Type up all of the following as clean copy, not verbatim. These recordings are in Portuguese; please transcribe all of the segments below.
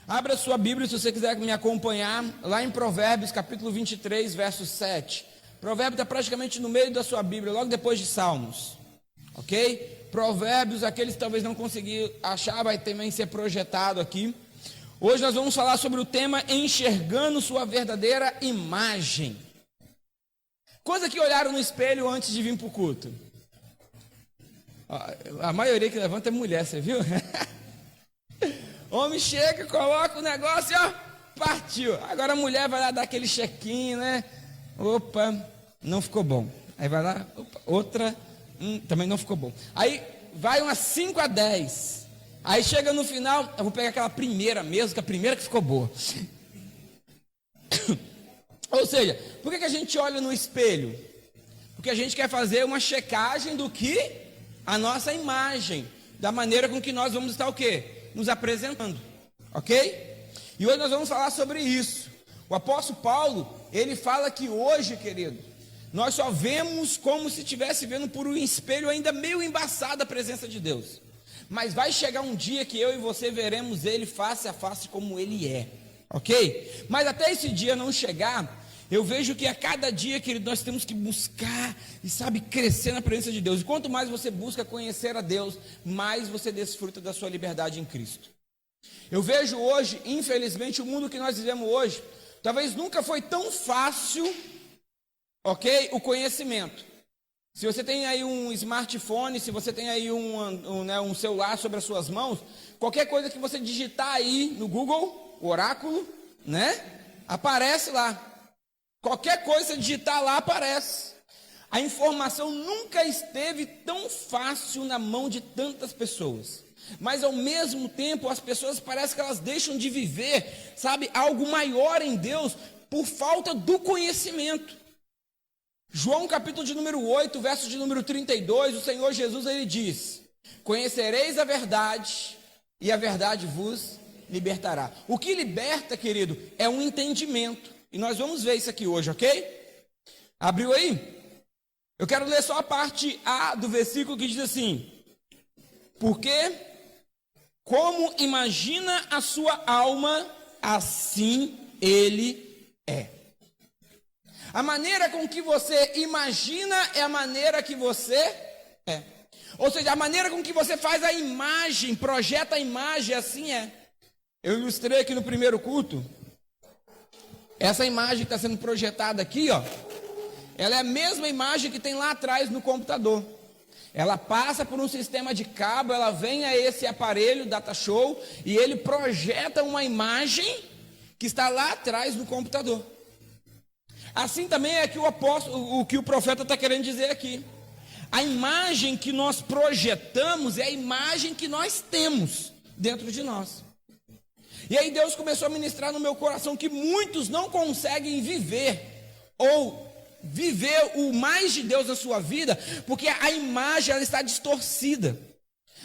Abra sua Bíblia, se você quiser me acompanhar, lá em Provérbios, capítulo 23, verso 7. Provérbios está praticamente no meio da sua Bíblia, logo depois de Salmos. Ok? Provérbios, aqueles que talvez não conseguiram achar, vai também ser projetado aqui. Hoje nós vamos falar sobre o tema enxergando sua verdadeira imagem. Coisa que olharam no espelho antes de vir para o culto. A maioria que levanta é mulher, você viu? Homem chega, coloca o negócio e ó, partiu. Agora a mulher vai lá dar aquele chequinho, né? Opa, não ficou bom. Aí vai lá, opa, outra, também não ficou bom. Aí vai umas 5 a 10. Aí chega no final, eu vou pegar aquela primeira mesmo, que a primeira que ficou boa. Ou seja, por que a gente olha no espelho? Porque a gente quer fazer uma checagem do que? A nossa imagem, da maneira com que nós vamos estar o quê? Nos apresentando, ok? E hoje nós vamos falar sobre isso. O apóstolo Paulo, ele fala que hoje, querido, nós só vemos como se estivesse vendo por um espelho ainda meio embaçado a presença de Deus. Mas vai chegar um dia que eu e você veremos ele face a face como ele é, ok? Mas até esse dia não chegar, eu vejo que a cada dia, querido, nós temos que buscar e, sabe, crescer na presença de Deus. E quanto mais você busca conhecer a Deus, mais você desfruta da sua liberdade em Cristo. Eu vejo hoje, infelizmente, o mundo que nós vivemos hoje, talvez nunca foi tão fácil, ok, o conhecimento. Se você tem aí um smartphone, se você tem aí um celular sobre as suas mãos, qualquer coisa que você digitar aí no Google, o oráculo, né, aparece lá. Qualquer coisa que você digitar lá aparece. A informação nunca esteve tão fácil na mão de tantas pessoas. Mas ao mesmo tempo as pessoas parece que elas deixam de viver, sabe, algo maior em Deus por falta do conhecimento. João capítulo de número 8, verso de número 32, o Senhor Jesus ele diz: conhecereis a verdade e a verdade vos libertará. O que liberta, querido, é um entendimento. E nós vamos ver isso aqui hoje, ok? Abriu aí? Eu quero ler só a parte A do versículo que diz assim: porque como imagina a sua alma, assim ele é. A maneira com que você imagina é a maneira que você é. Ou seja, a maneira com que você faz a imagem, projeta a imagem, assim é. Eu ilustrei aqui no primeiro culto. Essa imagem que está sendo projetada aqui, ó, ela é a mesma imagem que tem lá atrás no computador. Ela passa por um sistema de cabo, ela vem a esse aparelho Data Show e ele projeta uma imagem que está lá atrás no computador. Assim também é que o que o profeta está querendo dizer aqui. A imagem que nós projetamos é a imagem que nós temos dentro de nós. E aí Deus começou a ministrar no meu coração que muitos não conseguem viver ou viver o mais de Deus na sua vida, porque a imagem ela está distorcida.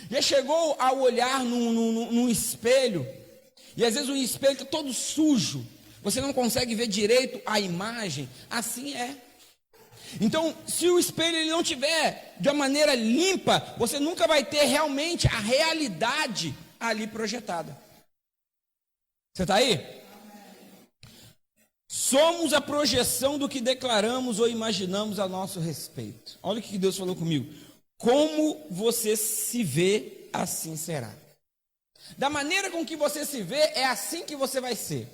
Já chegou a olhar num espelho, e às vezes o espelho está todo sujo, você não consegue ver direito a imagem, assim é. Então, se o espelho ele não tiver de uma maneira limpa, você nunca vai ter realmente a realidade ali projetada. Você está aí? Somos a projeção do que declaramos ou imaginamos a nosso respeito. Olha o que Deus falou comigo. Como você se vê, assim será. Da maneira com que você se vê, é assim que você vai ser.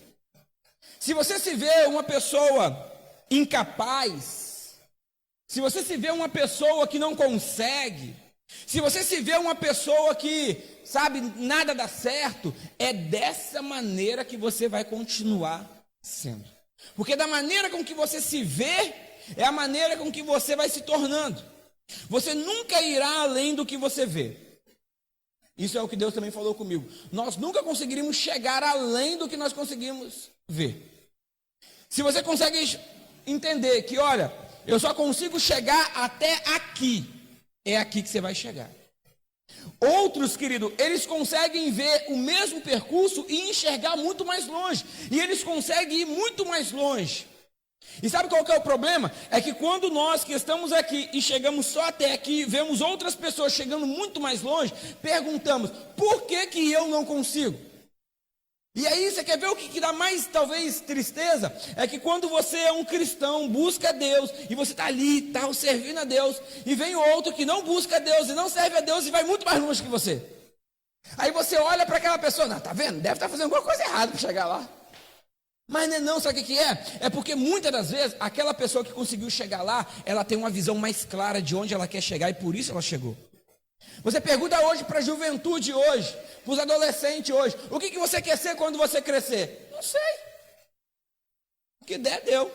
Se você se vê uma pessoa incapaz, se você se vê uma pessoa que não consegue, se você se vê uma pessoa que, sabe, nada dá certo, é dessa maneira que você vai continuar sendo. Porque da maneira com que você se vê, é a maneira com que você vai se tornando. Você nunca irá além do que você vê. Isso é o que Deus também falou comigo. Nós nunca conseguiríamos chegar além do que nós conseguimos ver. Se você consegue entender que, olha, eu só consigo chegar até aqui, é aqui que você vai chegar. Outros, querido, eles conseguem ver o mesmo percurso e enxergar muito mais longe. E eles conseguem ir muito mais longe. E sabe qual que é o problema? É que quando nós que estamos aqui e chegamos só até aqui, vemos outras pessoas chegando muito mais longe, perguntamos, por que que eu não consigo? E aí você quer ver o que dá mais, talvez, tristeza? É que quando você é um cristão, busca Deus, e você está ali, tal, servindo a Deus, e vem outro que não busca Deus, e não serve a Deus, e vai muito mais longe que você. Aí você olha para aquela pessoa, não, tá vendo? Deve estar fazendo alguma coisa errada para chegar lá. Mas não, sabe o que é? É porque muitas das vezes, aquela pessoa que conseguiu chegar lá, ela tem uma visão mais clara de onde ela quer chegar, e por isso ela chegou. Você pergunta hoje para a juventude hoje, para os adolescentes hoje, o que você quer ser quando você crescer? Não sei. O que der, deu.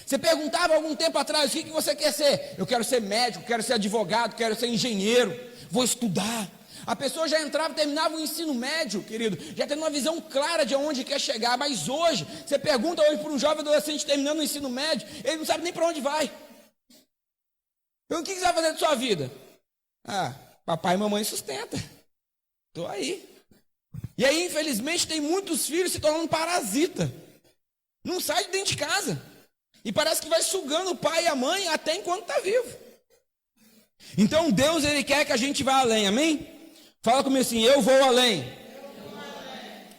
Você perguntava algum tempo atrás, o que você quer ser? Eu quero ser médico, quero ser advogado, quero ser engenheiro, vou estudar. A pessoa já entrava, terminava o ensino médio, querido, já tendo uma visão clara de onde quer chegar. Mas hoje, você pergunta hoje para um jovem adolescente terminando o ensino médio, ele não sabe nem para onde vai. Então o que você vai fazer da sua vida? Ah, papai e mamãe sustenta. Estou aí. E aí, infelizmente, tem muitos filhos se tornando parasita. Não sai de dentro de casa. E parece que vai sugando o pai e a mãe até enquanto está vivo. Então Deus, Ele quer que a gente vá além, amém? Fala comigo assim, eu vou além.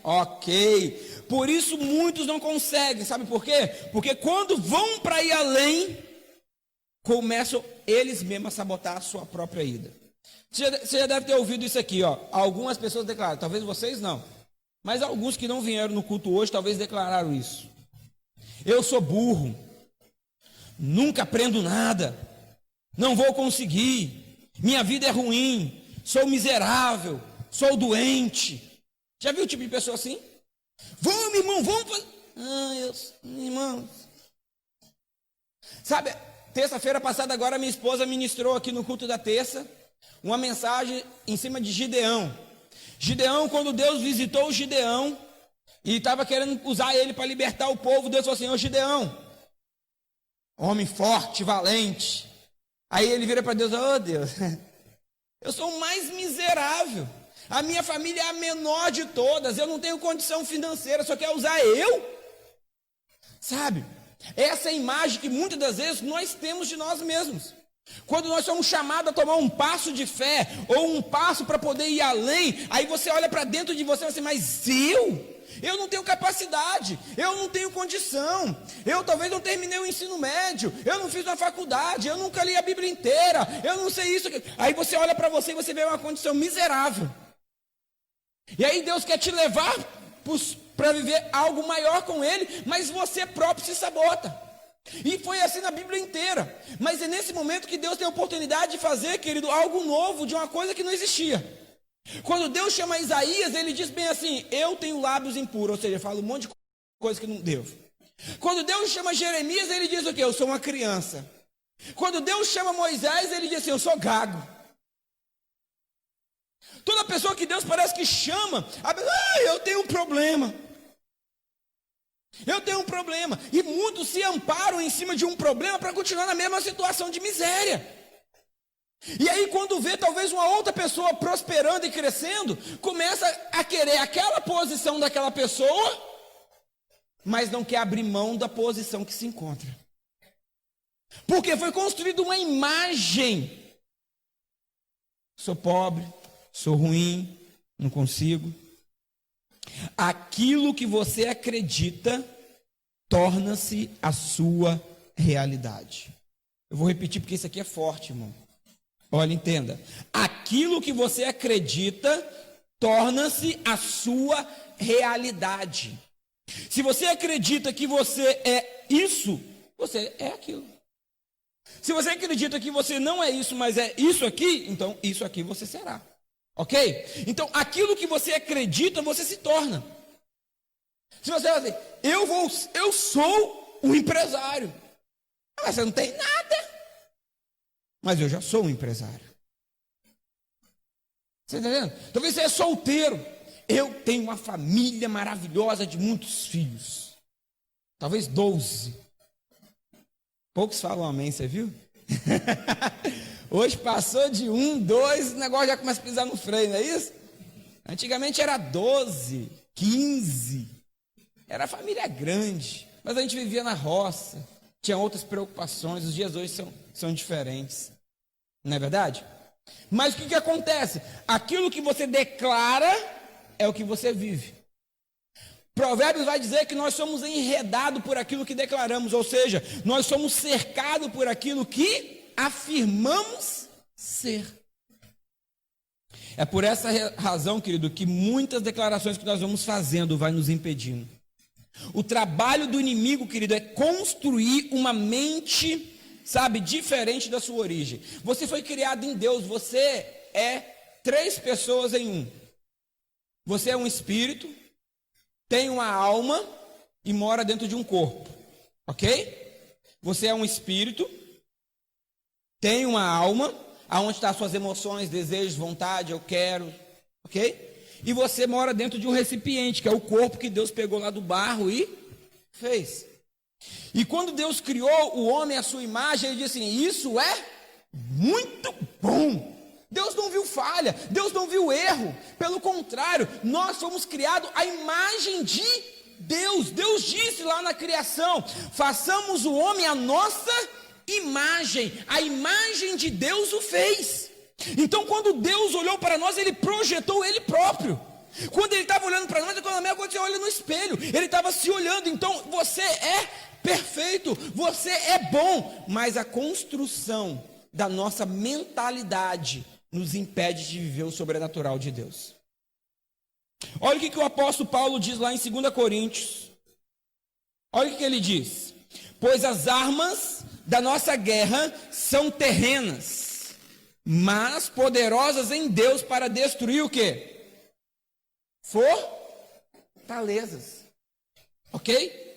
Ok. Por isso muitos não conseguem, sabe por quê? Porque quando vão para ir além, começam eles mesmos a sabotar a sua própria ida. Você já deve ter ouvido isso aqui, ó. Algumas pessoas declararam, talvez vocês não, mas alguns que não vieram no culto hoje, talvez declararam isso. Eu sou burro, nunca aprendo nada, não vou conseguir, minha vida é ruim, sou miserável, sou doente. Já viu o tipo de pessoa assim? Vamos, irmão, vamos fazer. Irmãos. Sabe, terça-feira passada agora minha esposa ministrou aqui no culto da terça uma mensagem em cima de Gideão. Gideão, quando Deus visitou o Gideão e estava querendo usar ele para libertar o povo, Deus falou assim, ô Gideão, homem forte, valente. Aí ele vira para Deus, ô Deus, eu sou o mais miserável, a minha família é a menor de todas, eu não tenho condição financeira, só quer usar eu? Sabe, essa é a imagem que muitas das vezes nós temos de nós mesmos. Quando nós somos chamados a tomar um passo de fé, ou um passo para poder ir além, aí você olha para dentro de você e fala assim, mas eu não tenho capacidade, eu não tenho condição, eu talvez não terminei o ensino médio, eu não fiz uma faculdade, eu nunca li a Bíblia inteira, eu não sei isso. Aí você olha para você e você vê uma condição miserável. E aí Deus quer te levar para viver algo maior com Ele, mas você próprio se sabota. E foi assim na Bíblia inteira. Mas é nesse momento que Deus tem a oportunidade de fazer, querido, algo novo, de uma coisa que não existia. Quando Deus chama Isaías, ele diz bem assim, eu tenho lábios impuros, ou seja, fala um monte de coisa que não devo. Quando Deus chama Jeremias, ele diz o quê? Eu sou uma criança. Quando Deus chama Moisés, ele diz assim, eu sou gago. Toda pessoa que Deus parece que chama, eu tenho um problema. Eu tenho um problema. E muitos se amparam em cima de um problema para continuar na mesma situação de miséria. E aí quando vê talvez uma outra pessoa prosperando e crescendo, começa a querer aquela posição daquela pessoa, mas não quer abrir mão da posição que se encontra. Porque foi construída uma imagem. Sou pobre, sou ruim, não consigo. Aquilo que você acredita torna-se a sua realidade. Eu vou repetir porque isso aqui é forte, irmão. Olha, entenda. Aquilo que você acredita torna-se a sua realidade. Se você acredita que você é isso, você é aquilo. Se você acredita que você não é isso, mas é isso aqui, então isso aqui você será. Ok? Então, aquilo que você acredita, você se torna. Se você vai dizer, eu sou um empresário. Mas você não tem nada. Mas eu já sou um empresário. Você está entendendo? Talvez você é solteiro. Eu tenho uma família maravilhosa de muitos filhos. Talvez 12. Poucos falam amém, você viu? Hoje passou de 1, 2, o negócio já começa a pisar no freio, não é isso? Antigamente era 12, 15. Era família grande. Mas a gente vivia na roça. Tinha outras preocupações. Os dias hoje são diferentes. Não é verdade? Mas o que acontece? Aquilo que você declara é o que você vive. Provérbios vai dizer que nós somos enredados por aquilo que declaramos, ou seja, nós somos cercados por aquilo que afirmamos ser. É por essa razão, querido, que muitas declarações que nós vamos fazendo vai nos impedindo. O trabalho do inimigo, querido, é construir uma mente, sabe, diferente da sua origem. Você foi criado em Deus, você é 3 pessoas em um. Você é um espírito, tem uma alma e mora dentro de um corpo, ok? Você é um espírito, tem uma alma, aonde estão as suas emoções, desejos, vontade, eu quero, ok? E você mora dentro de um recipiente, que é o corpo que Deus pegou lá do barro e fez. E quando Deus criou o homem à sua imagem, ele disse assim, isso é muito bom. Deus não viu falha, Deus não viu erro, pelo contrário, nós fomos criados à imagem de Deus. Deus disse lá na criação, façamos o homem à nossa imagem, a imagem de Deus o fez. Então quando Deus olhou para nós, ele projetou ele próprio. Quando ele estava olhando para nós, quando a mesma coisa, você olha no espelho, ele estava se olhando. Então você é perfeito, você é bom, mas a construção da nossa mentalidade nos impede de viver o sobrenatural de Deus. Olha o que o apóstolo Paulo diz lá em 2 Coríntios. Olha o que ele diz. Pois as armas da nossa guerra são terrenas, mas poderosas em Deus para destruir o quê? Fortalezas. Ok?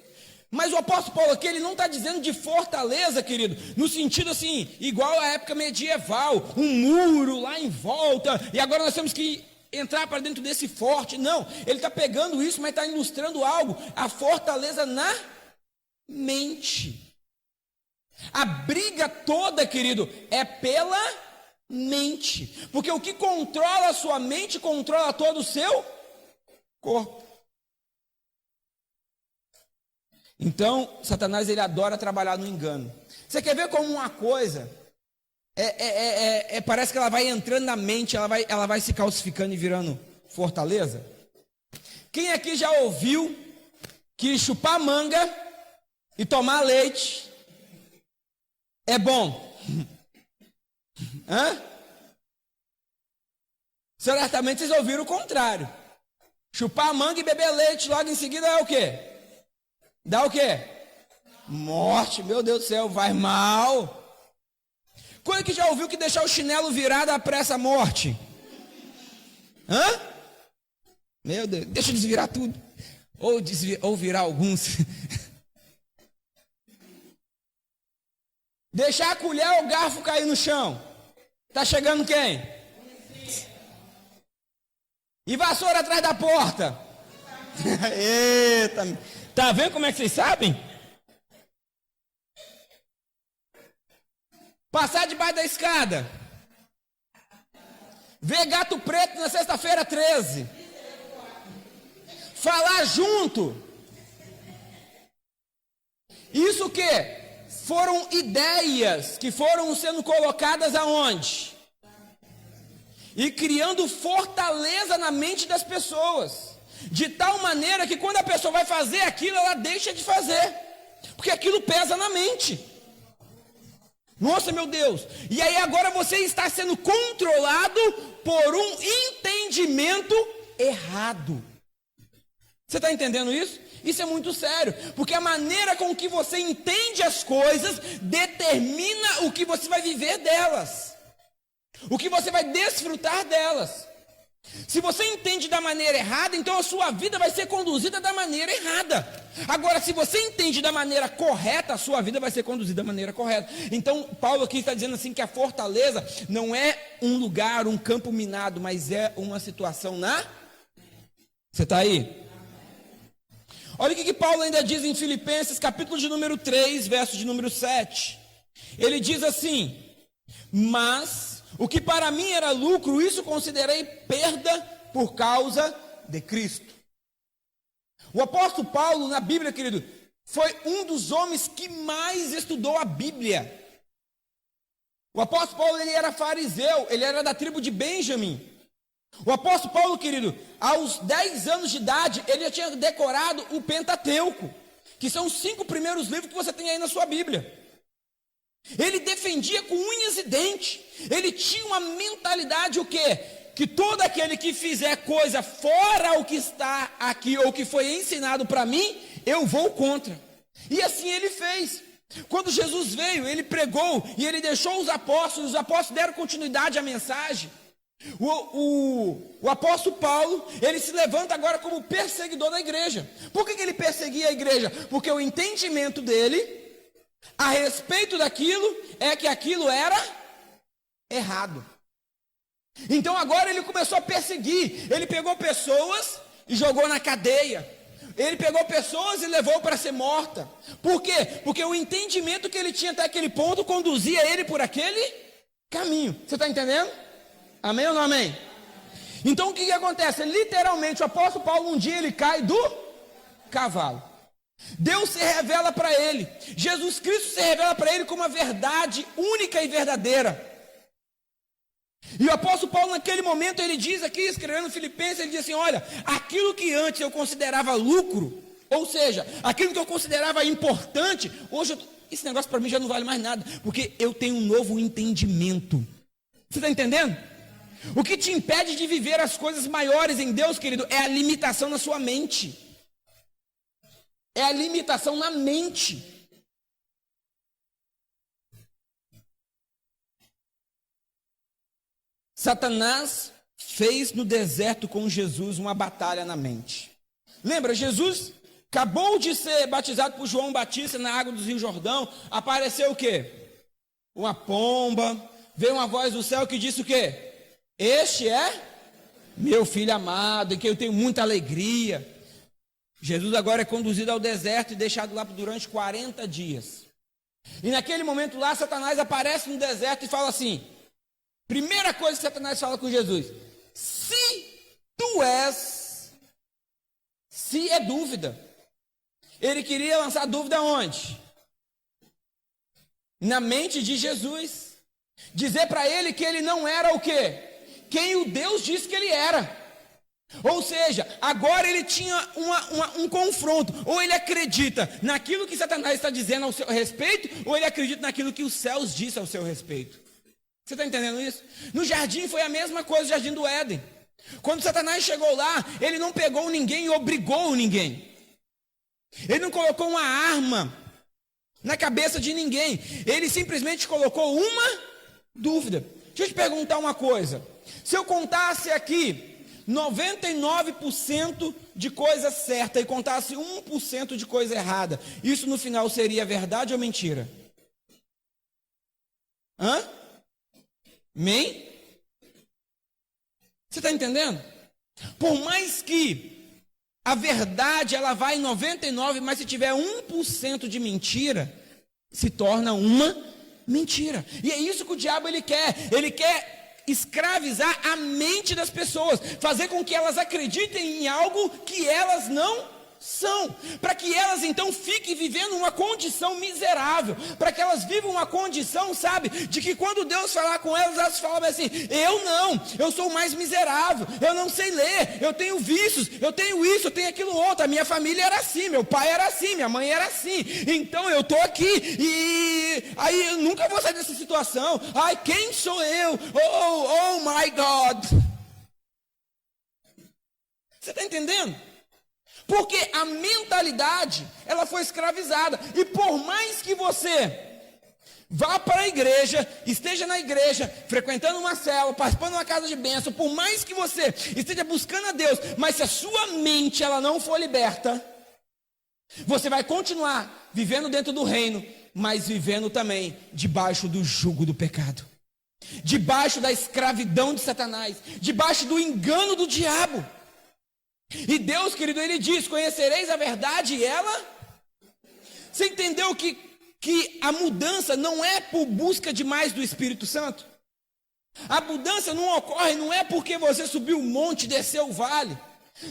Mas o apóstolo Paulo aqui, ele não está dizendo de fortaleza, querido, no sentido assim, igual à época medieval, um muro lá em volta, e agora nós temos que entrar para dentro desse forte. Não, ele está pegando isso, mas está ilustrando algo, a fortaleza na mente. A briga toda, querido, é pela mente, porque o que controla a sua mente, controla todo o seu corpo. Então, Satanás, ele adora trabalhar no engano. Você quer ver como uma coisa, parece que ela vai entrando na mente, ela vai se calcificando e virando fortaleza? Quem aqui já ouviu que chupar manga e tomar leite é bom? Hã? Certamente vocês ouviram o contrário. Chupar manga e beber leite logo em seguida é o quê? Dá o quê? Morte, meu Deus do céu, vai mal. Quando que já ouviu que deixar o chinelo virado apressa a morte? Hã? Meu Deus, deixa eu desvirar tudo. Ou virar alguns. Deixar a colher ou o garfo cair no chão. Tá chegando quem? E vassoura atrás da porta. Eita, tá vendo como é que vocês sabem? Passar debaixo da escada. Ver gato preto na sexta-feira 13. Falar junto. Isso o quê? Foram ideias que foram sendo colocadas aonde? E criando fortaleza na mente das pessoas. De tal maneira que quando a pessoa vai fazer aquilo, ela deixa de fazer. Porque aquilo pesa na mente. Nossa, meu Deus. E aí agora você está sendo controlado por um entendimento errado. Você está entendendo isso? Isso é muito sério, porque a maneira com que você entende as coisas determina o que você vai viver delas, o que você vai desfrutar delas. Se você entende da maneira errada, então a sua vida vai ser conduzida da maneira errada. Agora, se você entende da maneira correta, a sua vida vai ser conduzida da maneira correta. Então, Paulo aqui está dizendo assim que a fortaleza não é um lugar, um campo minado, mas é uma situação na... Você está aí? Olha o que Paulo ainda diz em Filipenses, capítulo de número 3, verso de número 7. Ele diz assim: mas o que para mim era lucro, isso considerei perda por causa de Cristo. O apóstolo Paulo, na Bíblia, querido, foi um dos homens que mais estudou a Bíblia. O apóstolo Paulo, ele era fariseu, ele era da tribo de Benjamim. O apóstolo Paulo, querido, aos 10 anos de idade, ele já tinha decorado o Pentateuco, que são os 5 primeiros livros que você tem aí na sua Bíblia. Ele defendia com unhas e dentes. Ele tinha uma mentalidade o quê? Que todo aquele que fizer coisa fora o que está aqui, ou que foi ensinado para mim, eu vou contra. E assim ele fez. Quando Jesus veio, ele pregou e ele deixou os apóstolos deram continuidade à mensagem. O apóstolo Paulo, ele se levanta agora como perseguidor da igreja. Por que ele perseguia a igreja? Porque o entendimento dele a respeito daquilo é que aquilo era errado. Então agora ele começou a perseguir. Ele pegou pessoas e jogou na cadeia. Ele pegou pessoas e levou para ser morta. Por quê? Porque o entendimento que ele tinha até aquele ponto conduzia ele por aquele caminho. Você está entendendo? Amém ou não amém? Então o que acontece? Literalmente o apóstolo Paulo um dia ele cai do cavalo. Deus se revela para ele. Jesus Cristo se revela para ele como uma verdade única e verdadeira. E o apóstolo Paulo naquele momento ele diz aqui, escrevendo Filipenses, ele diz assim, olha, aquilo que antes eu considerava lucro, ou seja, aquilo que eu considerava importante, hoje esse negócio para mim já não vale mais nada, porque eu tenho um novo entendimento. Você está entendendo? O que te impede de viver as coisas maiores em Deus, querido, é a limitação na sua mente. É a limitação na mente. Satanás fez no deserto com Jesus uma batalha na mente. Lembra, Jesus acabou de ser batizado por João Batista na água do Rio Jordão. Apareceu o quê? Uma pomba. Veio uma voz do céu que disse o quê? Este é meu filho amado, em quem eu tenho muita alegria. Jesus agora é conduzido ao deserto e deixado lá durante 40 dias. E naquele momento lá, Satanás aparece no deserto e fala assim, primeira coisa que Satanás fala com Jesus, se tu és, se é dúvida. Ele queria lançar dúvida onde? Na mente de Jesus. Dizer para ele que ele não era o quê? Quem o Deus disse que ele era. Ou seja, agora ele tinha um confronto. Ou ele acredita naquilo que Satanás está dizendo ao seu respeito, ou ele acredita naquilo que os céus dizem ao seu respeito. Você está entendendo isso? No jardim foi a mesma coisa, no jardim do Éden. Quando Satanás chegou lá, ele não pegou ninguém e obrigou ninguém. Ele não colocou uma arma na cabeça de ninguém. Ele simplesmente colocou uma dúvida. Deixa eu te perguntar uma coisa. Se eu contasse aqui 99% de coisa certa e contasse 1% de coisa errada, isso no final seria verdade ou mentira? Hã? Amém? Você está entendendo? Por mais que a verdade ela vai em 99%, mas se tiver 1% de mentira, se torna uma mentira. E é isso que o diabo ele quer. Ele quer escravizar a mente das pessoas, fazer com que elas acreditem em algo que elas não são, para que elas então fiquem vivendo uma condição miserável, para que elas vivam uma condição, sabe, de que quando Deus falar com elas, elas falam assim, eu sou mais miserável, eu não sei ler, eu tenho vícios, eu tenho isso, eu tenho aquilo outro, a minha família era assim, meu pai era assim, minha mãe era assim, então eu estou aqui, e aí eu nunca vou sair dessa situação, ai, quem sou eu? Oh my God! Você está entendendo? Porque a mentalidade, ela foi escravizada. E por mais que você vá para a igreja, esteja na igreja, frequentando uma célula, participando de uma casa de bênção, por mais que você esteja buscando a Deus, mas se a sua mente ela não for liberta, você vai continuar vivendo dentro do reino, mas vivendo também debaixo do jugo do pecado, debaixo da escravidão de Satanás, debaixo do engano do diabo. E Deus, querido, ele diz, conhecereis a verdade e ela... Você entendeu que a mudança não é por busca de mais do Espírito Santo? A mudança não ocorre, não é porque você subiu o monte, desceu o vale.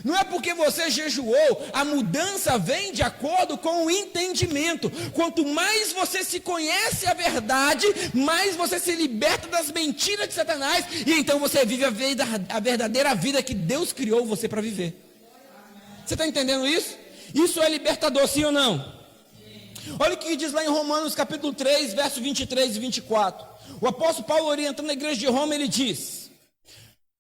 Não é porque você jejuou, a mudança vem de acordo com o entendimento. Quanto mais você se conhece a verdade, mais você se liberta das mentiras de Satanás, e então você vive a verdadeira vida que Deus criou você para viver. Você está entendendo isso? Isso é libertador, sim ou não? Olha o que diz lá em Romanos capítulo 3, verso 23 e 24. O apóstolo Paulo, orientando a igreja de Roma, ele diz: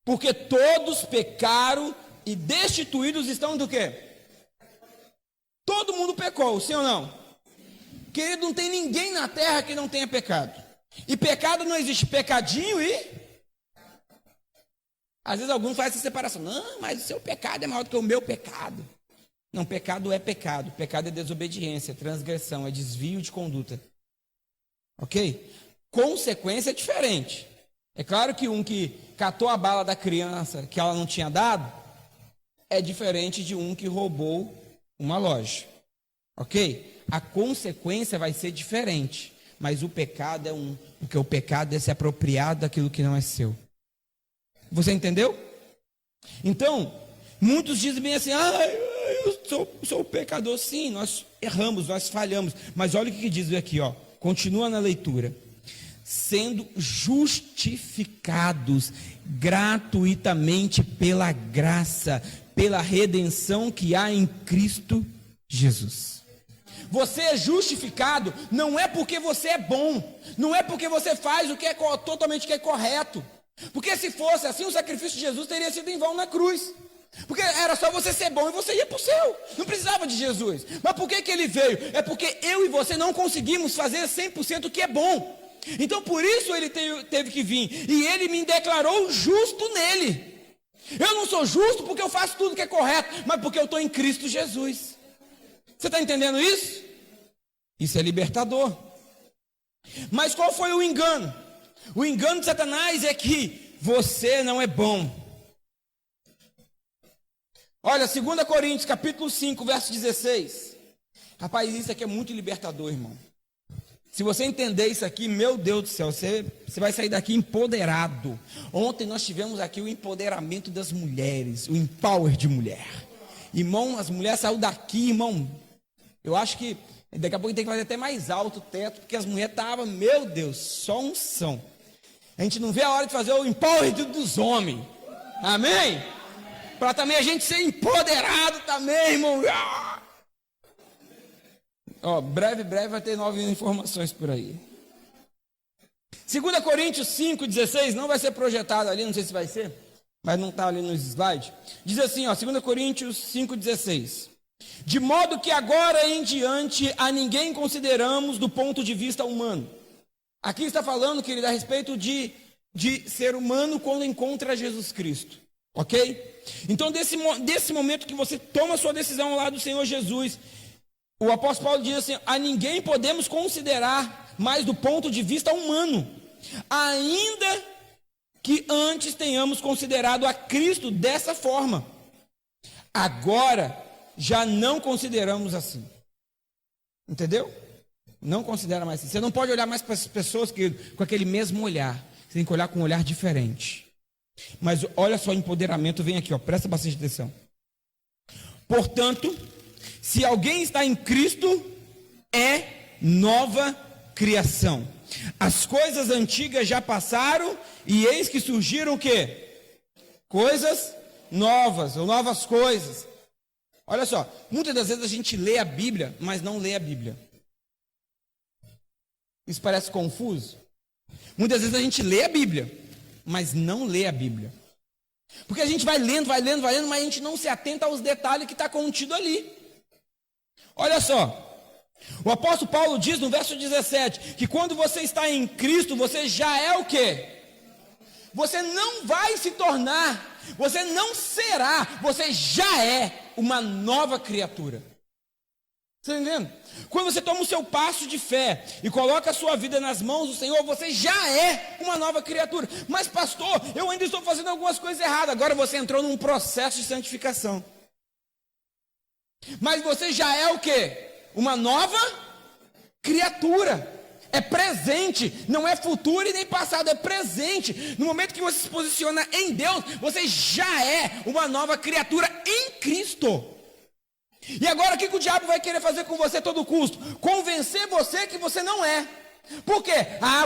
porque todos pecaram e destituídos estão do quê? Todo mundo pecou, sim ou não? Querido, não tem ninguém na terra que não tenha pecado. E pecado não existe, pecadinho e... Às vezes alguns fazem essa separação. Não, mas o seu pecado é maior do que o meu pecado. Não, pecado é pecado. Pecado é desobediência, é transgressão, é desvio de conduta. Ok? Consequência é diferente. É claro que um que catou a bala da criança que ela não tinha dado é diferente de um que roubou uma loja. Ok? A consequência vai ser diferente. Mas o pecado é um. Porque o pecado é se apropriar daquilo que não é seu. Você entendeu? Então, muitos dizem bem assim: eu sou pecador. Sim, nós erramos, nós falhamos. Mas olha o que diz aqui, ó. Continua na leitura. Sendo justificados gratuitamente pela graça, pela redenção que há em Cristo Jesus. Você é justificado não é porque você é bom, não é porque você faz o que é totalmente o que é correto. Porque se fosse assim, o sacrifício de Jesus teria sido em vão na cruz. Porque era só você ser bom e você ia para o céu. Não precisava de Jesus. Mas por que ele veio? É porque eu e você não conseguimos fazer 100% o que é bom. Então por isso ele teve que vir. E ele me declarou justo nele. Eu não sou justo porque eu faço tudo que é correto, mas porque eu estou em Cristo Jesus. Você está entendendo isso? Isso é libertador. Mas qual foi o engano? O engano de Satanás é que você não é bom. Olha, 2 Coríntios capítulo 5, verso 16. Rapaz, isso aqui é muito libertador, irmão. Se você entender isso aqui, meu Deus do céu, você vai sair daqui empoderado. Ontem nós tivemos aqui o empoderamento das mulheres, o empower de mulher. Irmão, as mulheres saíram daqui, irmão. Eu acho que daqui a pouco tem que fazer até mais alto o teto, porque as mulheres estavam, meu Deus, só unção. A gente não vê a hora de fazer o empower dos homens. Amém? Para também a gente ser empoderado também, irmão. Ó, breve vai ter novas informações por aí. 2 Coríntios 5,16, não vai ser projetado ali, não sei se vai ser, mas não está ali nos slides. Diz assim, ó, 2 Coríntios 5,16. De modo que agora em diante a ninguém consideramos do ponto de vista humano. Aqui está falando, querido, a respeito de ser humano quando encontra Jesus Cristo. Ok? Então desse momento que você toma a sua decisão ao lado do Senhor Jesus, o apóstolo Paulo diz assim: a ninguém podemos considerar mais do ponto de vista humano, ainda que antes tenhamos considerado a Cristo dessa forma. Agora já não consideramos assim. Entendeu? Não considera mais assim. Você não pode olhar mais para as pessoas com aquele mesmo olhar. Você tem que olhar com um olhar diferente. Mas olha só, o empoderamento vem aqui, ó, presta bastante atenção. Portanto, se alguém está em Cristo, é nova criação. As coisas antigas já passaram e eis que surgiram o quê? Coisas novas, ou novas coisas. Olha só, muitas das vezes a gente lê a Bíblia, mas não lê a Bíblia. Isso parece confuso? Muitas vezes a gente lê a Bíblia, mas não lê a Bíblia. Porque a gente vai lendo, mas a gente não se atenta aos detalhes que está contido ali. Olha só, o apóstolo Paulo diz no verso 17, que quando você está em Cristo, você já é o quê? Você não vai se tornar, você não será, você já é uma nova criatura. Você está entendendo? Quando você toma o seu passo de fé e coloca a sua vida nas mãos do Senhor, você já é uma nova criatura. Mas pastor, eu ainda estou fazendo algumas coisas erradas. Agora você entrou num processo de santificação. Mas você já é o quê? Uma nova criatura. É presente, não é futuro e nem passado, é presente. No momento que você se posiciona em Deus, você já é uma nova criatura em Cristo. E agora o que o diabo vai querer fazer com você a todo custo? Convencer você que você não é. Por quê?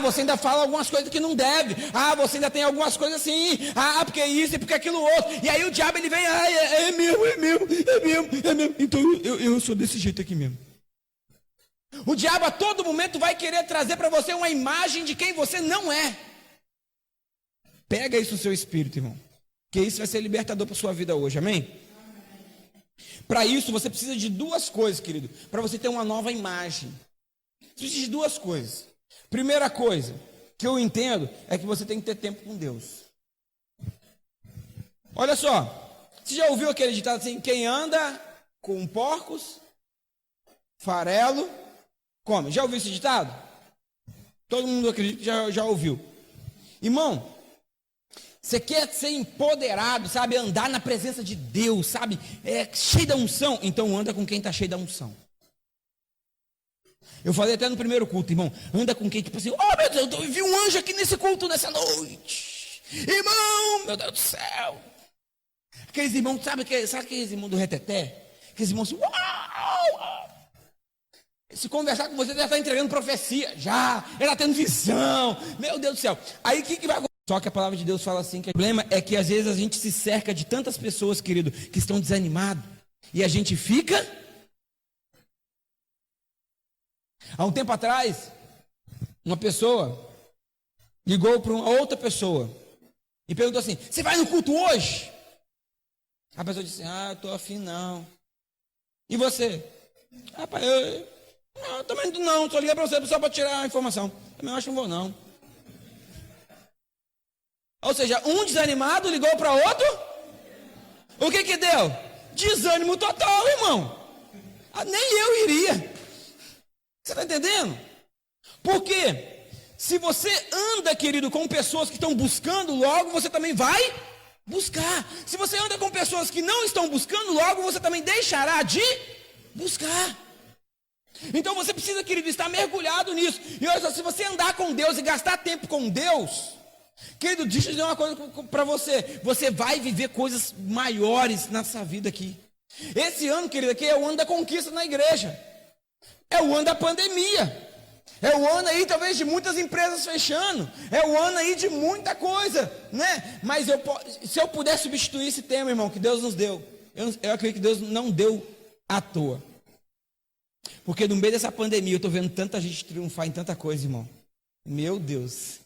Você ainda fala algumas coisas que não deve. Você ainda tem algumas coisas assim. Porque isso e porque aquilo outro. E aí o diabo ele vem, é meu. Então eu sou desse jeito aqui mesmo. O diabo a todo momento vai querer trazer para você uma imagem de quem você não é. Pega isso no seu espírito, irmão. Que isso vai ser libertador para sua vida hoje, amém? Para isso você precisa de duas coisas, querido. Para você ter uma nova imagem. Você precisa de duas coisas. Primeira coisa que eu entendo é que você tem que ter tempo com Deus. Olha só. Você já ouviu aquele ditado assim? Quem anda com porcos, farelo, come. Já ouviu esse ditado? Todo mundo acredita que já ouviu. Irmão, você quer ser empoderado, sabe? Andar na presença de Deus, sabe? Cheio da unção. Então anda com quem está cheio da unção. Eu falei até no primeiro culto, irmão. Anda com quem, tipo assim, meu Deus, eu vi um anjo aqui nesse culto nessa noite. Irmão, meu Deus do céu. Aqueles irmãos, sabe aqueles irmãos do reteté? Aqueles irmãos assim, uau! Se conversar com você, ele já está entregando profecia. Já, ele está tendo visão. Meu Deus do céu. Aí o que vai acontecer? Só que a palavra de Deus fala assim, que o problema é que às vezes a gente se cerca de tantas pessoas, querido, que estão desanimados. E a gente fica... Há um tempo atrás, uma pessoa ligou para uma outra pessoa e perguntou assim, você vai no culto hoje? A pessoa disse, eu estou afim não. E você? Rapaz, eu também não, só liguei para você só para tirar a informação. Também acho que não vou não. Ou seja, um desanimado ligou para outro. O que deu? Desânimo total, irmão. Nem eu iria. Você está entendendo? Porque se você anda, querido, com pessoas que estão buscando, logo você também vai buscar. Se você anda com pessoas que não estão buscando, logo você também deixará de buscar. Então você precisa, querido, estar mergulhado nisso. E olha só, se você andar com Deus e gastar tempo com Deus, querido, deixa eu dizer uma coisa para você. Você vai viver coisas maiores nessa vida aqui. Esse ano, querido, aqui é o ano da conquista na igreja. É o ano da pandemia. É o ano aí, talvez, de muitas empresas fechando. É o ano aí de muita coisa, né? Mas se eu puder substituir esse tema, irmão, que Deus nos deu, eu acredito que Deus não deu à toa. Porque no meio dessa pandemia, eu estou vendo tanta gente triunfar em tanta coisa, irmão. Meu Deus.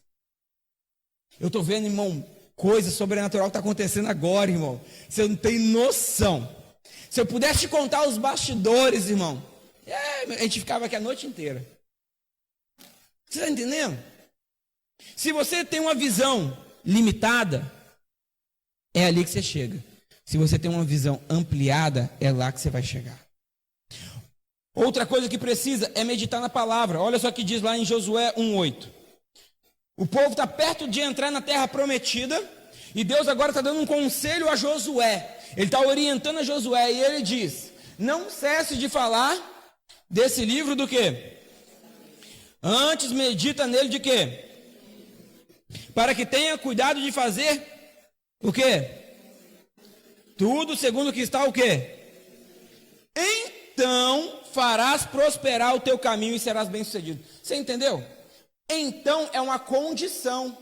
Eu estou vendo, irmão, coisa sobrenatural que está acontecendo agora, irmão. Você não tem noção. Se eu pudesse te contar os bastidores, irmão, a gente ficava aqui a noite inteira. Você está entendendo? Se você tem uma visão limitada, é ali que você chega. Se você tem uma visão ampliada, é lá que você vai chegar. Outra coisa que precisa é meditar na palavra. Olha só o que diz lá em Josué 1:8. O povo está perto de entrar na terra prometida, e Deus agora está dando um conselho a Josué. Ele está orientando a Josué, e ele diz, não cesse de falar desse livro do quê? Antes medita nele de quê? Para que tenha cuidado de fazer o quê? Tudo segundo o que está o quê? Então farás prosperar o teu caminho e serás bem-sucedido. Você entendeu? Então é uma condição.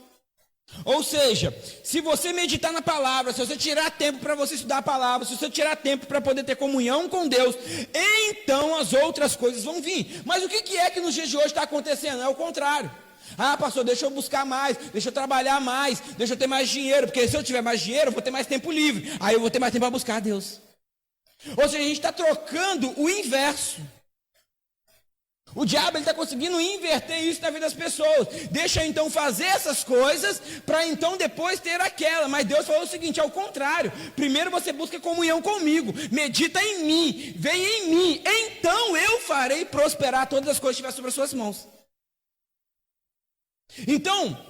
Ou seja, se você meditar na palavra, se você tirar tempo para você estudar a palavra, se você tirar tempo para poder ter comunhão com Deus, então as outras coisas vão vir. Mas o que é que nos dias de hoje está acontecendo? É o contrário. Pastor, deixa eu buscar mais, deixa eu trabalhar mais, deixa eu ter mais dinheiro, porque se eu tiver mais dinheiro, eu vou ter mais tempo livre. Aí eu vou ter mais tempo para buscar a Deus. Ou seja, a gente está trocando o inverso. O diabo está conseguindo inverter isso na vida das pessoas. Deixa então fazer essas coisas para então depois ter aquela. Mas Deus falou o seguinte, ao contrário. Primeiro você busca comunhão comigo. Medita em mim. Vem em mim. Então eu farei prosperar todas as coisas que estiver sobre as suas mãos. Então,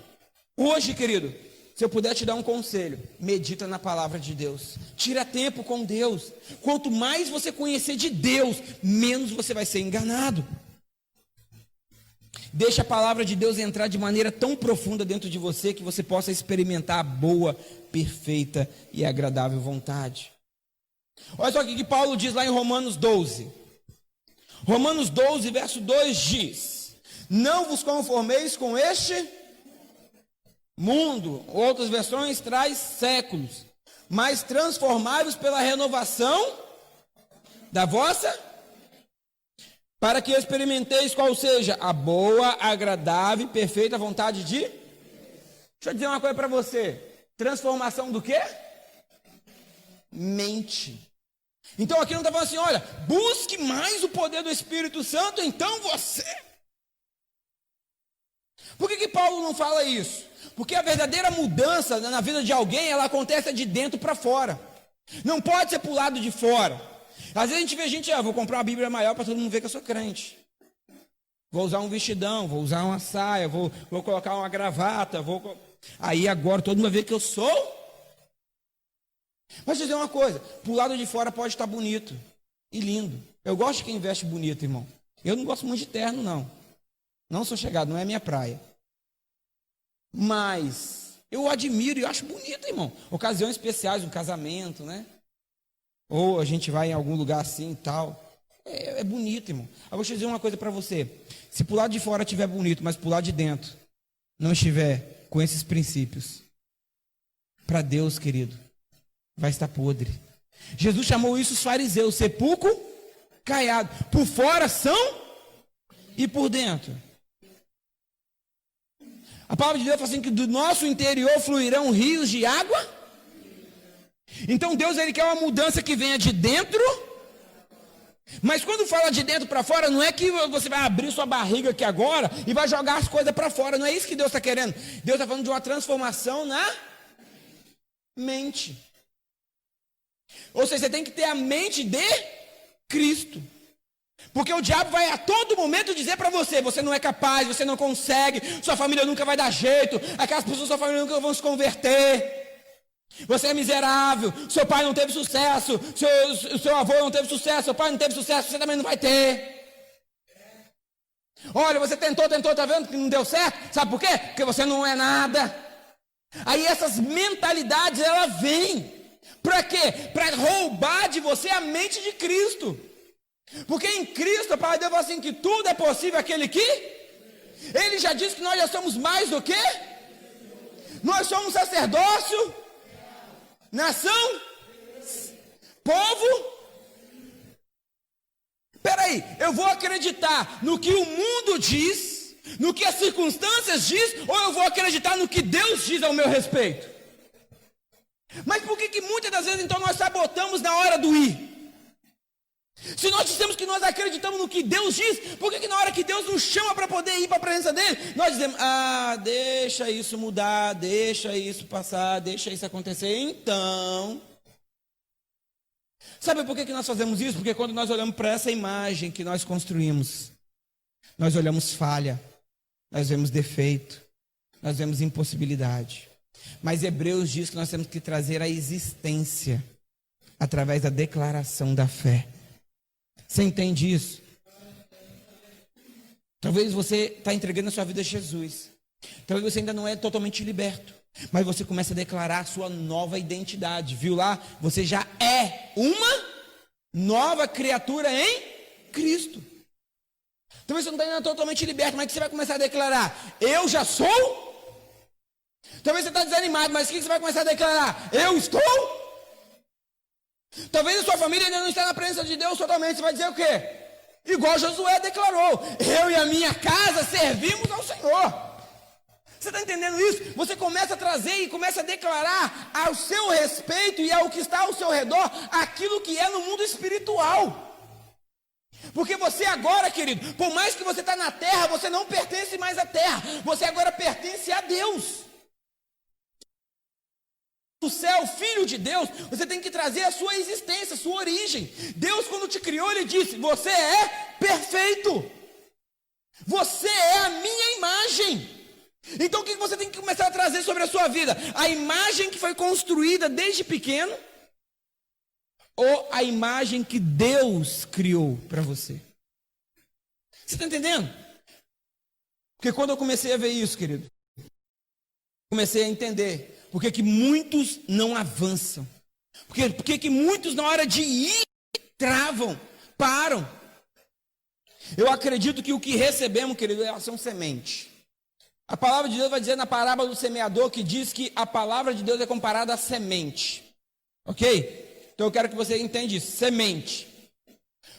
hoje, querido, se eu puder te dar um conselho, medita na palavra de Deus. Tira tempo com Deus. Quanto mais você conhecer de Deus, menos você vai ser enganado. Deixa a palavra de Deus entrar de maneira tão profunda dentro de você que você possa experimentar a boa, perfeita e agradável vontade. Olha só o que Paulo diz lá em Romanos 12. Romanos 12, verso 2 diz: não vos conformeis com este mundo. Outras versões traz séculos, mas transformai-vos pela renovação da vossa, para que experimenteis qual seja a boa, agradável e perfeita vontade de... Deixa eu dizer uma coisa para você. Transformação do quê? Mente. Então aqui não está falando assim, olha, busque mais o poder do Espírito Santo, então você... Por que Paulo não fala isso? Porque a verdadeira mudança na vida de alguém, ela acontece de dentro para fora. Não pode ser para o lado de fora. Às vezes a gente vê gente, vou comprar uma Bíblia maior para todo mundo ver que eu sou crente. Vou usar um vestidão, vou usar uma saia, vou colocar uma gravata, aí agora todo mundo vai ver que eu sou. Mas dizer uma coisa, para o lado de fora pode estar bonito e lindo. Eu gosto de quem veste bonito, irmão. Eu não gosto muito de terno, não. Não sou chegado, não é minha praia. Mas eu admiro e acho bonito, irmão. Ocasiões especiais, um casamento, né? Ou a gente vai em algum lugar assim e tal. É bonito, irmão. Eu vou te dizer uma coisa para você. Se pro lado de fora estiver bonito, mas pro lado de dentro não estiver com esses princípios, para Deus, querido, vai estar podre. Jesus chamou isso os fariseus, sepulcro caiado. Por fora são e por dentro. A palavra de Deus fala assim que do nosso interior fluirão rios de água. Então Deus, ele quer uma mudança que venha de dentro. Mas quando fala de dentro para fora, não é que você vai abrir sua barriga aqui agora e vai jogar as coisas para fora. Não é isso que Deus está querendo. Deus está falando de uma transformação na mente. Ou seja, você tem que ter a mente de Cristo. Porque o diabo vai a todo momento dizer para você, você não é capaz, você não consegue, sua família nunca vai dar jeito, aquelas pessoas da sua família nunca vão se converter. Você é miserável, seu pai não teve sucesso, seu avô não teve sucesso, seu pai não teve sucesso, você também não vai ter. Olha, você tentou, tá vendo que não deu certo? Sabe por quê? Porque você não é nada. Aí essas mentalidades, elas vêm. Para quê? Para roubar de você a mente de Cristo. Porque em Cristo, a palavra de Deus fala assim que tudo é possível aquele que... Ele já disse que nós já somos mais do que? Nós somos sacerdócio, nação, povo. Peraí, eu vou acreditar no que o mundo diz, no que as circunstâncias diz, ou eu vou acreditar no que Deus diz ao meu respeito? Mas por que muitas das vezes então nós sabotamos na hora do ir? Se nós dissemos que nós acreditamos no que Deus diz, por que na hora que Deus nos chama para poder ir para a presença dele, nós dizemos, deixa isso mudar, deixa isso passar, deixa isso acontecer, então... Sabe por que nós fazemos isso? Porque quando nós olhamos para essa imagem que nós construímos, nós olhamos falha, nós vemos defeito, nós vemos impossibilidade. Mas Hebreus diz que nós temos que trazer a existência através da declaração da fé. Você entende isso? Talvez você está entregando a sua vida a Jesus. Talvez você ainda não é totalmente liberto. Mas você começa a declarar a sua nova identidade. Viu lá? Você já é uma nova criatura em Cristo. Talvez você não está ainda totalmente liberto, mas o que você vai começar a declarar? Eu já sou? Talvez você está desanimado, mas o que você vai começar a declarar? Eu estou? Talvez a sua família ainda não está na presença de Deus totalmente. Você vai dizer o quê? Igual Josué declarou: eu e a minha casa servimos ao Senhor. Você está entendendo isso? Você começa a trazer e começa a declarar ao seu respeito e ao que está ao seu redor aquilo que é no mundo espiritual. Porque você agora, querido, por mais que você está na terra, você não pertence mais à terra. Você agora pertence a Deus. Você é o filho de Deus, você tem que trazer a sua existência, a sua origem. Deus, quando te criou, ele disse: você é perfeito. Você é a minha imagem. Então o que você tem que começar a trazer sobre a sua vida? A imagem que foi construída desde pequeno, ou a imagem que Deus criou para você? Você está entendendo? Porque quando eu comecei a ver isso, querido, comecei a entender por que muitos não avançam. Por que muitos, na hora de ir, travam, param. Eu acredito que o que recebemos, querido, é ação semente. A palavra de Deus vai dizer na parábola do semeador, que diz que a palavra de Deus é comparada à semente. Ok? Então eu quero que você entenda isso, semente.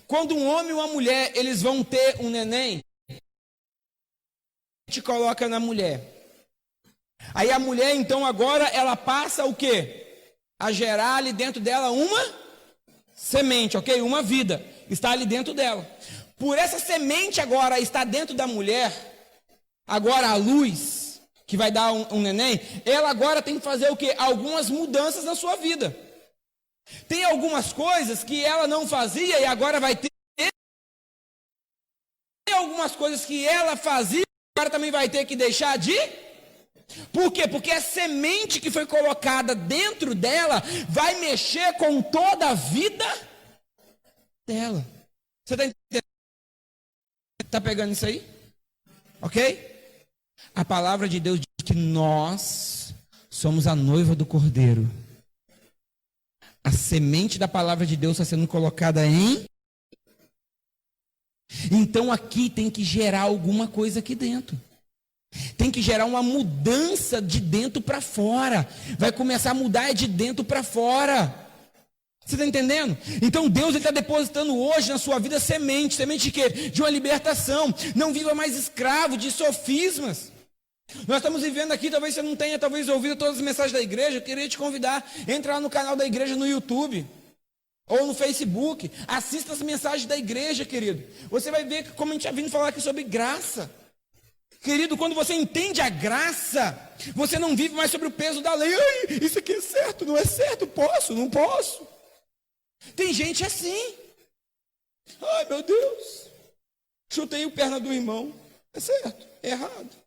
Quando um homem e uma mulher, eles vão ter um neném, a gente coloca na mulher. Aí a mulher, então, agora, ela passa o quê? A gerar ali dentro dela uma semente, ok? Uma vida está ali dentro dela. Por essa semente agora estar dentro da mulher, agora a luz, que vai dar um neném, ela agora tem que fazer o quê? Algumas mudanças na sua vida. Tem algumas coisas que ela não fazia e agora vai ter. Tem algumas coisas que ela fazia e agora também vai ter que deixar de. Por quê? Porque a semente que foi colocada dentro dela vai mexer com toda a vida dela. Você está entendendo? Está pegando isso aí? Ok? A palavra de Deus diz que nós somos a noiva do Cordeiro. A semente da palavra de Deus está sendo colocada em. Então aqui tem que gerar alguma coisa aqui dentro. Tem que gerar uma mudança de dentro para fora. Vai começar a mudar de dentro para fora. Você está entendendo? Então Deus está depositando hoje na sua vida semente. Semente de quê? De uma libertação. Não viva mais escravo de sofismas. Nós estamos vivendo aqui, talvez você não tenha ouvido todas as mensagens da igreja. Eu queria te convidar, entra lá no canal da igreja no YouTube ou no Facebook, assista as mensagens da igreja, querido. Você vai ver como a gente já vindo falar aqui sobre graça. Querido, quando você entende a graça, você não vive mais sobre o peso da lei. Ai, isso aqui é certo, não é certo, posso, não posso. Tem gente assim. Ai, meu Deus, chutei o perna do irmão. É certo, é errado.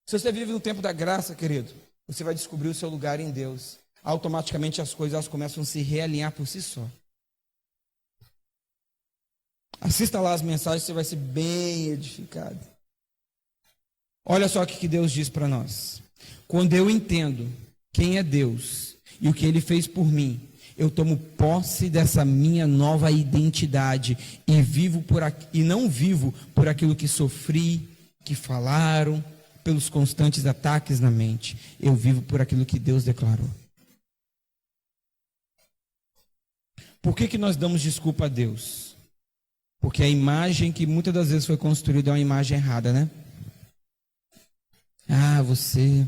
Se você vive no tempo da graça, querido, você vai descobrir o seu lugar em Deus. Automaticamente as coisas elas começam a se realinhar por si só. Assista lá as mensagens, você vai ser bem edificado. Olha só o que Deus diz para nós. Quando eu entendo quem é Deus e o que Ele fez por mim, eu tomo posse dessa minha nova identidade e não vivo por aquilo que sofri, que falaram, pelos constantes ataques na mente. Eu vivo por aquilo que Deus declarou. Por que nós damos desculpa a Deus? Porque a imagem que muitas das vezes foi construída é uma imagem errada, né? Ah, você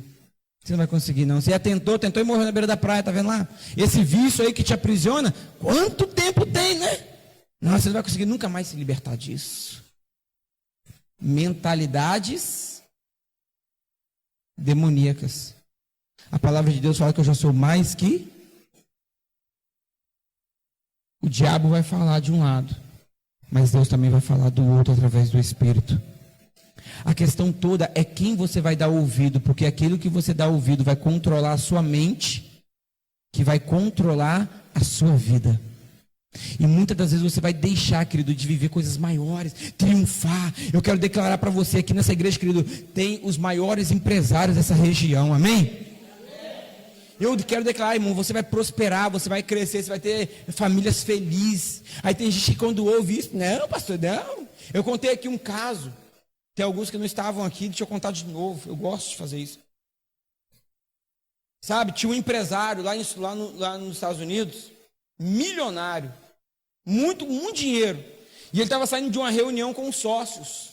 não vai conseguir não. Você já tentou e morreu na beira da praia, tá vendo lá? Esse vício aí que te aprisiona, quanto tempo tem, né? Não, você não vai conseguir nunca mais se libertar disso. Mentalidades demoníacas. A palavra de Deus fala que eu já sou mais que. O diabo vai falar de um lado, mas Deus também vai falar do outro através do Espírito. A questão toda é quem você vai dar ouvido, porque aquilo que você dá ouvido vai controlar a sua mente, que vai controlar a sua vida. E muitas das vezes você vai deixar, querido, de viver coisas maiores, triunfar. Eu quero declarar para você aqui nessa igreja, querido, tem os maiores empresários dessa região, amém? Eu quero declarar, irmão, você vai prosperar, você vai crescer, você vai ter famílias felizes. Aí tem gente que quando ouve isso, não, pastor, não. Eu contei aqui um caso, tem alguns que não estavam aqui, deixa eu contar de novo, eu gosto de fazer isso. Sabe, tinha um empresário lá nos Estados Unidos, milionário, muito dinheiro, e ele estava saindo de uma reunião com os sócios,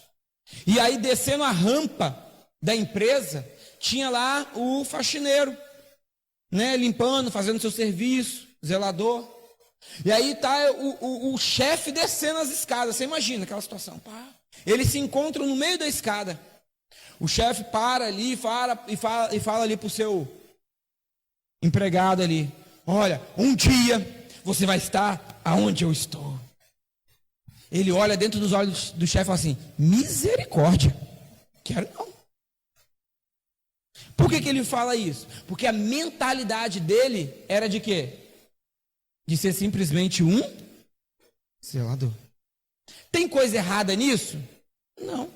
e aí descendo a rampa da empresa, tinha lá o faxineiro, né, limpando, fazendo seu serviço, zelador, e aí está o chefe descendo as escadas. Você imagina aquela situação, pá. Eles se encontram no meio da escada, o chefe para ali e fala ali para o seu empregado ali, olha, um dia você vai estar aonde eu estou. Ele olha dentro dos olhos do chefe e fala assim, misericórdia, quero não. Por que ele fala isso? Porque a mentalidade dele era de quê? De ser simplesmente um zelador. Tem coisa errada nisso? Não.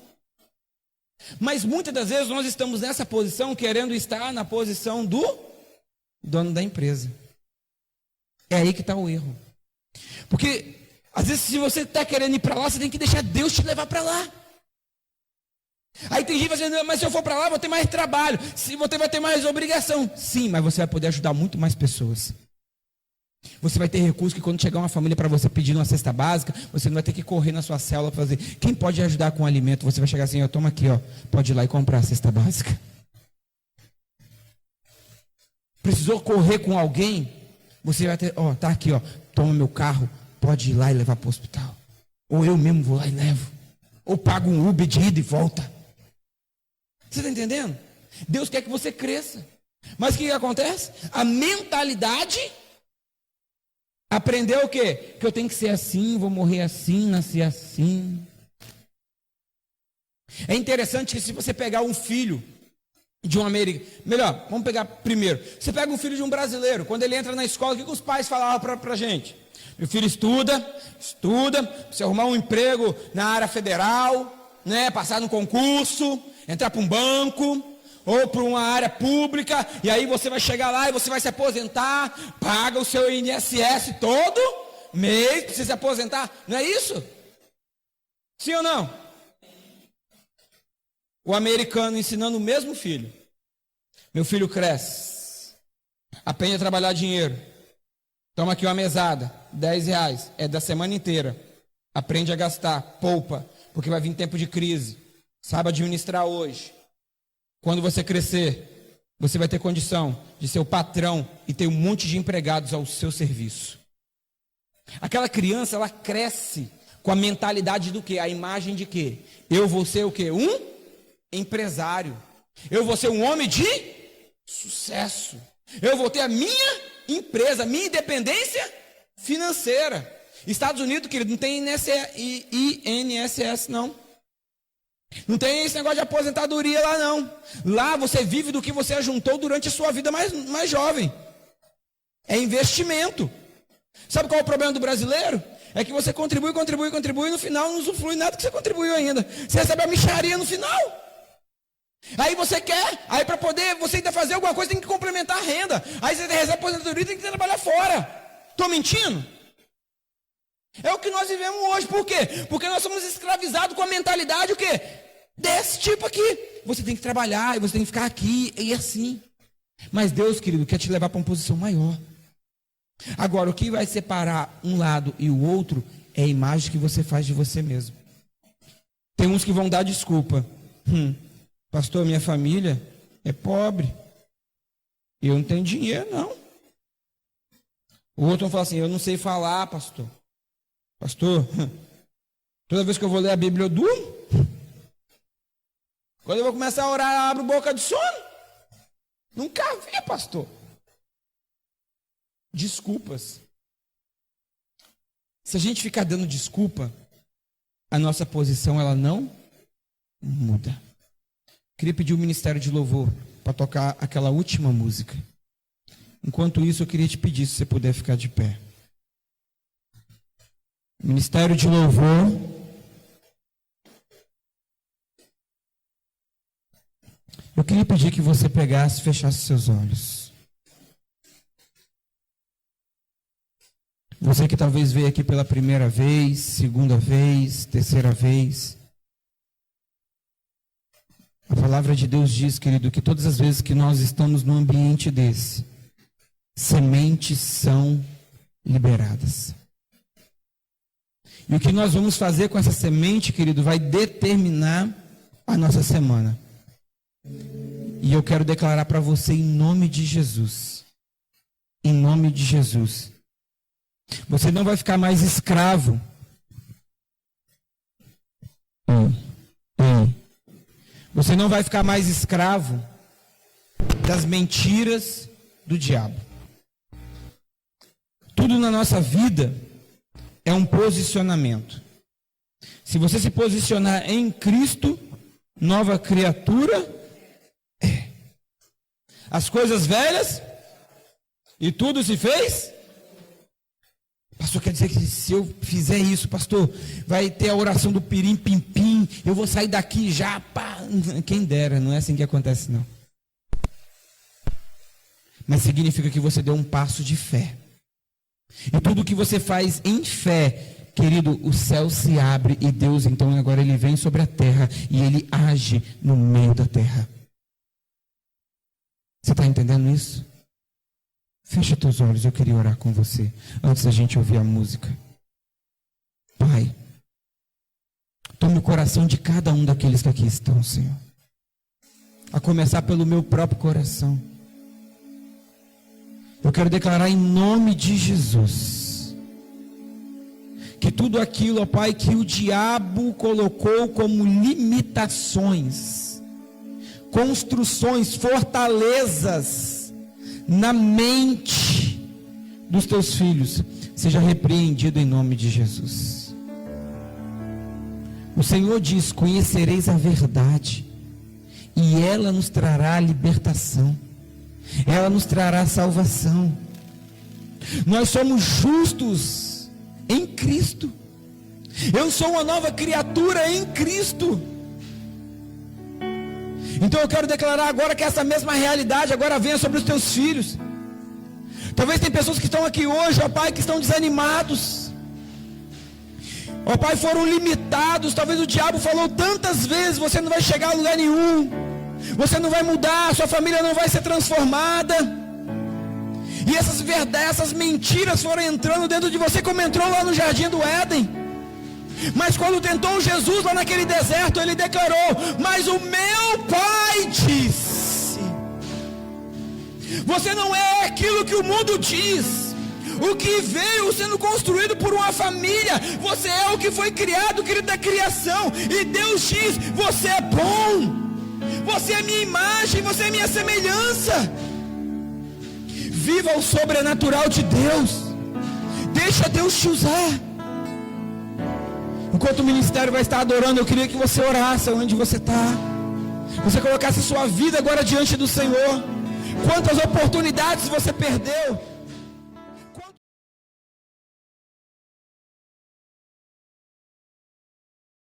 Mas muitas das vezes nós estamos nessa posição querendo estar na posição do dono da empresa. É aí que está o erro. Porque, às vezes, se você está querendo ir para lá, você tem que deixar Deus te levar para lá. Aí tem gente fazendo, mas se eu for para lá, vou ter mais trabalho. Se você vai ter mais obrigação. Sim, mas você vai poder ajudar muito mais pessoas. Você vai ter recurso que quando chegar uma família para você pedindo uma cesta básica, você não vai ter que correr na sua célula para fazer. Quem pode ajudar com o alimento? Você vai chegar assim, ó, toma aqui, ó, pode ir lá e comprar a cesta básica. Precisou correr com alguém? Você vai ter, ó, tá aqui, ó, toma meu carro, pode ir lá e levar para o hospital. Ou eu mesmo vou lá e levo. Ou pago um Uber de ida e volta. Você está entendendo? Deus quer que você cresça. Mas o que acontece? A mentalidade aprendeu o quê? Que eu tenho que ser assim, vou morrer assim, nascer assim. É interessante que se você pegar um filho de um americano, melhor, vamos pegar primeiro. Você pega um filho de um brasileiro, quando ele entra na escola, o que os pais falavam para a gente? Meu filho estuda, precisa arrumar um emprego na área federal, né, passar no concurso, entrar para um banco, ou para uma área pública, e aí você vai chegar lá e você vai se aposentar, paga o seu INSS todo mês, precisa se aposentar, não é isso? Sim ou não? O americano ensinando o mesmo filho. Meu filho cresce, aprende a trabalhar dinheiro, toma aqui uma mesada, R$10, é da semana inteira, aprende a gastar, poupa, porque vai vir tempo de crise, saiba administrar hoje. Quando você crescer, você vai ter condição de ser o patrão e ter um monte de empregados ao seu serviço. Aquela criança, ela cresce com a mentalidade do quê? A imagem de quê? Eu vou ser o quê? Um empresário. Eu vou ser um homem de sucesso. Eu vou ter a minha empresa, minha independência financeira. Estados Unidos, querido, não tem INSS, não. Não tem esse negócio de aposentadoria lá, não. Lá você vive do que você ajuntou durante a sua vida mais jovem. É investimento. Sabe qual é o problema do brasileiro? É que você contribui, e no final não usufrui nada que você contribuiu ainda. Você recebe a mixaria no final. Aí você quer, aí para poder você ainda fazer alguma coisa, tem que complementar a renda. Aí você recebe a aposentadoria e tem que trabalhar fora. Estou mentindo? É o que nós vivemos hoje. Por quê? Porque nós somos escravizados com a mentalidade o quê? Desse tipo aqui. Você tem que trabalhar e você tem que ficar aqui e assim. Mas Deus, querido, quer te levar para uma posição maior. Agora, o que vai separar um lado e o outro é a imagem que você faz de você mesmo. Tem uns que vão dar desculpa. Pastor, minha família é pobre. Eu não tenho dinheiro, não. O outro vai falar assim, eu não sei falar, pastor. Pastor, toda vez que eu vou ler a Bíblia eu durmo. Quando eu vou começar a orar, eu abro boca de sono. Nunca vi, pastor. Desculpas. Se a gente ficar dando desculpa, a nossa posição ela não muda. Queria pedir o Ministério de Louvor para tocar aquela última música. Enquanto isso, eu queria te pedir se você puder ficar de pé. Ministério de Louvor. Eu queria pedir que você pegasse e fechasse seus olhos. Você que talvez veio aqui pela primeira vez, segunda vez, terceira vez. A palavra de Deus diz, querido, que todas as vezes que nós estamos num ambiente desse, sementes são liberadas. E o que nós vamos fazer com essa semente, querido, vai determinar a nossa semana. E eu quero declarar para você em nome de Jesus. Em nome de Jesus. Você não vai ficar mais escravo. Você não vai ficar mais escravo das mentiras do diabo. Tudo na nossa vida é um posicionamento. Se você se posicionar em Cristo, nova criatura é. As coisas velhas e tudo se fez Pastor, quer dizer que se eu fizer isso, pastor, vai ter a oração do pirim pim pim, eu vou sair daqui já, pá. Quem dera, não é assim que acontece não. Mas significa que você deu um passo de fé. E tudo que você faz em fé, querido, o céu se abre e Deus então agora ele vem sobre a terra e ele age no meio da terra. Você está entendendo isso? Fecha teus olhos, eu queria orar com você, antes da gente ouvir a música. Pai, tome o coração de cada um daqueles que aqui estão, Senhor. A começar pelo meu próprio coração. Eu quero declarar em nome de Jesus, que tudo aquilo, ó Pai, que o diabo colocou como limitações, construções, fortalezas, na mente dos teus filhos, seja repreendido em nome de Jesus. O Senhor diz: conhecereis a verdade, e ela nos trará libertação, ela nos trará salvação. Nós somos justos em Cristo. Eu sou uma nova criatura em Cristo. Então eu quero declarar agora que essa mesma realidade agora venha sobre os teus filhos. Talvez tem pessoas que estão aqui hoje, ó Pai, que estão desanimados. Ó Pai, foram limitados. Talvez o diabo falou tantas vezes: você não vai chegar a lugar nenhum, você não vai mudar, sua família não vai ser transformada. E essas verdades, essas mentiras foram entrando dentro de você, como entrou lá no jardim do Éden. Mas quando tentou Jesus lá naquele deserto, ele declarou: mas o meu Pai disse. Você não é aquilo que o mundo diz. O que veio sendo construído por uma família, você é o que foi criado, querido, da criação. E Deus diz: você é bom, você é minha imagem, você é minha semelhança. Viva o sobrenatural de Deus. Deixa Deus te usar. Enquanto o ministério vai estar adorando, eu queria que você orasse onde você está. Você colocasse sua vida agora diante do Senhor. Quantas oportunidades você perdeu?